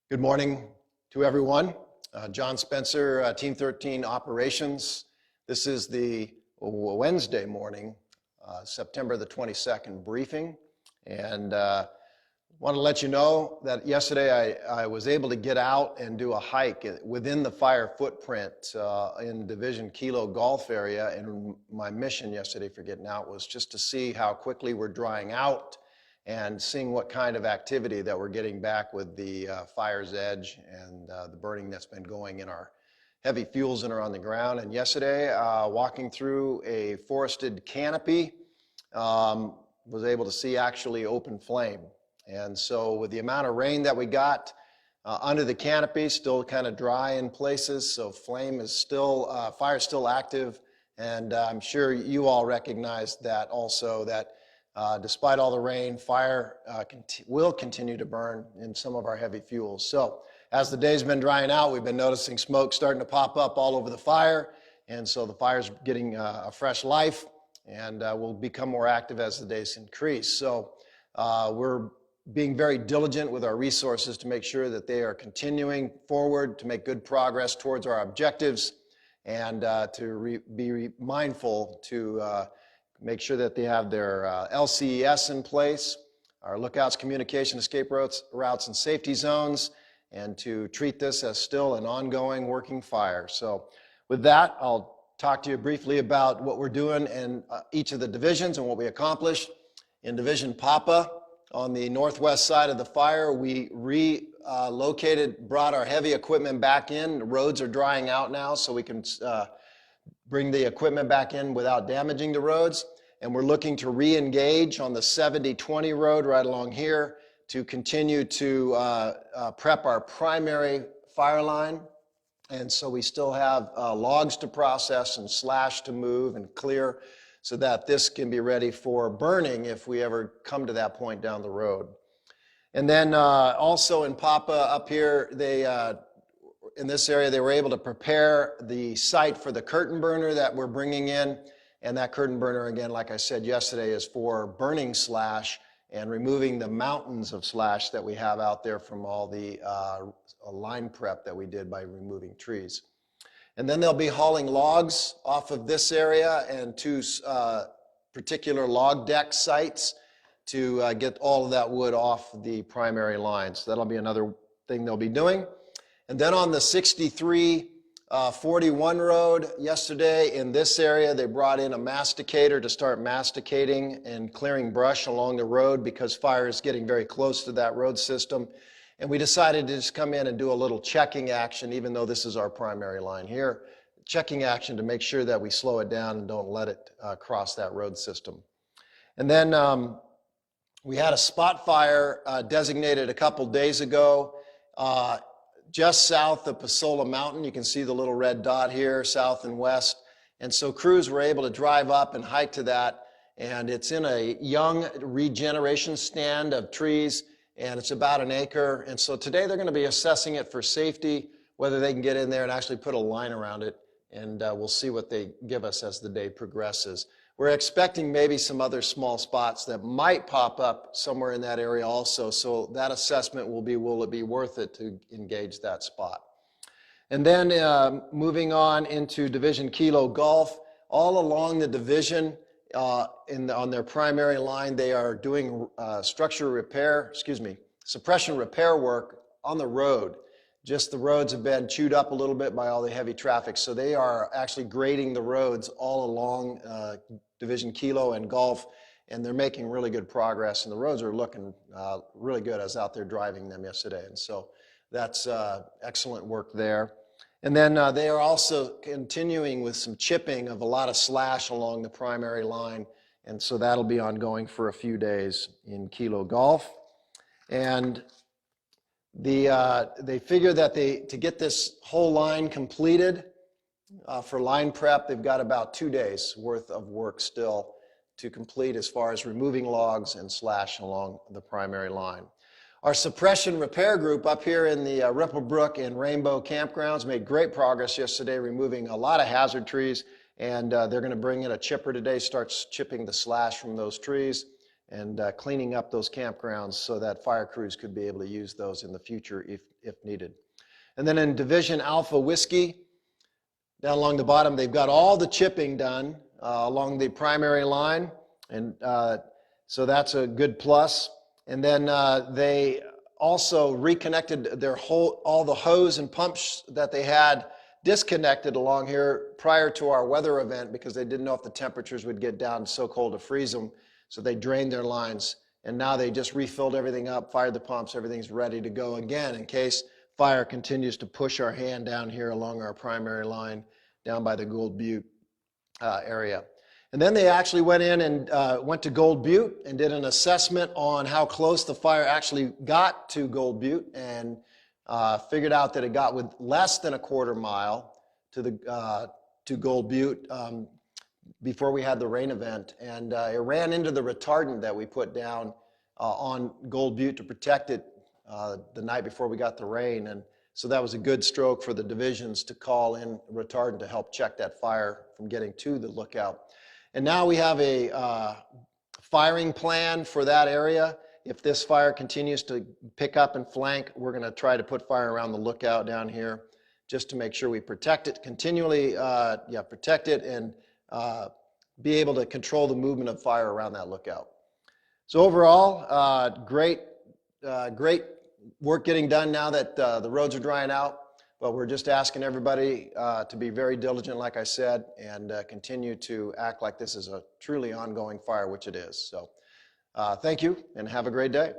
Good morning to everyone. John Spencer, Team 13 Operations. This is the Wednesday morning, September the 22nd briefing. And want to let you know that yesterday I was able to get out and do a hike within the fire footprint in Division Kilo Golf area. And my mission yesterday for getting out was just to see how quickly we're drying out and seeing what kind of activity that we're getting back with the fire's edge and the burning that's been going in our heavy fuels that are on the ground. And yesterday, walking through a forested canopy, was able to see actually open flame. And so with the amount of rain that we got under the canopy, still kind of dry in places, so flame is still, fire is still active. And I'm sure you all recognize that also, that despite all the rain, fire will continue to burn in some of our heavy fuels. So as the day's been drying out, we've been noticing smoke starting to pop up all over the fire. And so the fire's getting a fresh life and will become more active as the days increase. So we're being very diligent with our resources to make sure that they are continuing forward, to make good progress towards our objectives, and to be mindful to make sure that they have their LCES in place, our lookouts, communication, escape routes, and safety zones, and to treat this as still an ongoing working fire. So with that, I'll talk to you briefly about what we're doing in each of the divisions and what we accomplished. In Division Papa, on the northwest side of the fire, we relocated, brought our heavy equipment back in. The roads are drying out now, so we can bring the equipment back in without damaging the roads. And we're looking to re-engage on the 7020 road right along here to continue to prep our primary fire line. And so we still have logs to process and slash to move and clear so that this can be ready for burning if we ever come to that point down the road. And then also in Papa up here, they in this area, they were able to prepare the site for the curtain burner that we're bringing in. And that curtain burner, again, like I said yesterday, is for burning slash and removing the mountains of slash that we have out there from all the line prep that we did by removing trees. And then they'll be hauling logs off of this area and two particular log deck sites to get all of that wood off the primary line. So that'll be another thing they'll be doing. And then on the 6341 road yesterday in this area, they brought in a masticator to start masticating and clearing brush along the road because fire is getting very close to that road system. And we decided to just come in and do a little checking action, even though this is our primary line here, checking action to make sure that we slow it down and don't let it cross that road system. And then we had a spot fire designated a couple days ago just south of Pasola Mountain. You can see the little red dot here, south and west. And so crews were able to drive up and hike to that. And it's in a young regeneration stand of trees, and it's about an acre. And so today they're going to be assessing it for safety, whether they can get in there and actually put a line around it. And we'll see what they give us as the day progresses. We're expecting maybe some other small spots that might pop up somewhere in that area also. So that assessment will be, will it be worth it to engage that spot? And then moving on into Division Kilo Golf, all along the division on their primary line, they are doing suppression repair work on the road. Just the roads have been chewed up a little bit by all the heavy traffic. So they are actually grading the roads all along Division Kilo and Golf, and they're making really good progress. And the roads are looking really good. I was out there driving them yesterday. And so that's excellent work there. And then they are also continuing with some chipping of a lot of slash along the primary line. And so that'll be ongoing for a few days in Kilo Golf. And they figure that to get this whole line completed for line prep, they've got about 2 days worth of work still to complete as far as removing logs and slash along the primary line. Our suppression repair group up here in the Ripplebrook and Rainbow campgrounds made great progress yesterday, removing a lot of hazard trees, and they're going to bring in a chipper today, start chipping the slash from those trees. and cleaning up those campgrounds so that fire crews could be able to use those in the future if needed. And then in Division Alpha Whiskey, down along the bottom, they've got all the chipping done along the primary line, and so that's a good plus. And then they also reconnected all the hose and pumps that they had disconnected along here prior to our weather event because they didn't know if the temperatures would get down so cold to freeze them. So they drained their lines, and now they just refilled everything up, fired the pumps, everything's ready to go again in case fire continues to push our hand down here along our primary line down by the Gold Butte area. And then they actually went in and went to Gold Butte and did an assessment on how close the fire actually got to Gold Butte, and figured out that it got with less than a quarter mile to Gold Butte before we had the rain event. And it ran into the retardant that we put down on Gold Butte to protect it the night before we got the rain. And so that was a good stroke for the divisions to call in retardant to help check that fire from getting to the lookout. And now we have a firing plan for that area. If this fire continues to pick up and flank, we're going to try to put fire around the lookout down here just to make sure we protect it continually, protect it and be able to control the movement of fire around that lookout. So overall, great work getting done now that the roads are drying out, but we're just asking everybody to be very diligent, like I said, and continue to act like this is a truly ongoing fire, which it is. So thank you, and have a great day.